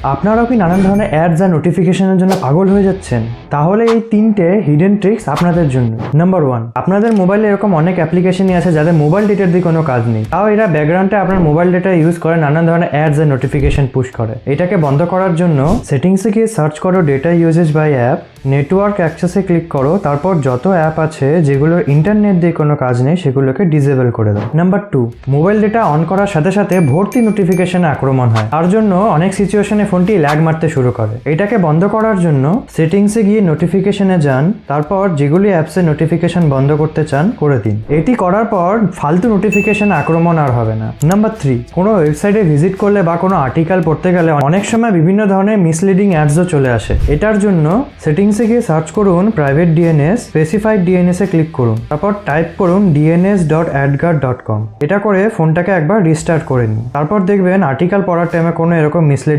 আপনারাও কি নানান ধরনের অ্যাডস আর নোটিফিকেশনের জন্য পাগল হয়ে যাচ্ছেন? তাহলে এই 3টে হিডেন ট্রিক্স আপনাদের জন্য। নাম্বার 1, আপনাদের মোবাইলে এরকম অনেক অ্যাপ্লিকেশনই আছে যাদের মোবাইল ডেটার দিয়ে কোনো কাজ নেই, তাও এরা ব্যাকগ্রাউন্ডে আপনার মোবাইল ডেটা ইউজ করে নানান ধরনের অ্যাডস আর নোটিফিকেশন পুশ করে। এটাকে বন্ধ করার জন্য সেটিংসে গিয়ে সার্চ করো data usage by app, network অ্যাক্সেসে ক্লিক করো, তারপর যত অ্যাপ আছে যেগুলোর ইন্টারনেট দিয়ে কোনো কাজ নেই সেগুলোকে ডিসেবল করে দাও। নাম্বার 2, মোবাইল ডেটা অন করার সাথে সাথে ভর্তি নোটিফিকেশনে আক্রমণ হয়, তার জন্য অনেক সিচুয়েশনে ফোনটি ল্যাগ মারতে শুরু করে। এটাকে বন্ধ করার জন্য সেটিংসে গিয়ে নোটিফিকেশনে যান, তারপর যেগুলি অ্যাপসে নোটিফিকেশন বন্ধ করতে চান করে দিন। এটি করার পর ফালতু নোটিফিকেশন আক্রমণ আর হবে না। নাম্বার 3, কোনো ওয়েবসাইটে ভিজিট করলে বা কোনো আর্টিকেল পড়তে গেলে অনেক সময় বিভিন্ন ধরনের মিসলিডিং অ্যাডসও চলে আসে। এটার জন্য সেটিংসে গিয়ে সার্চ করুন প্রাইভেট ডিএনএস, স্পেসিফাইড ডিএনএস এ ক্লিক করুন, তারপর টাইপ করুন dns.adguard.com। এটা করে ফোনটাকে একবার রিস্টার্ট করে নিন, তারপর দেখবেন আর্টিকেল পড়ার টাইমে কোনো এরকম মিসলিডিং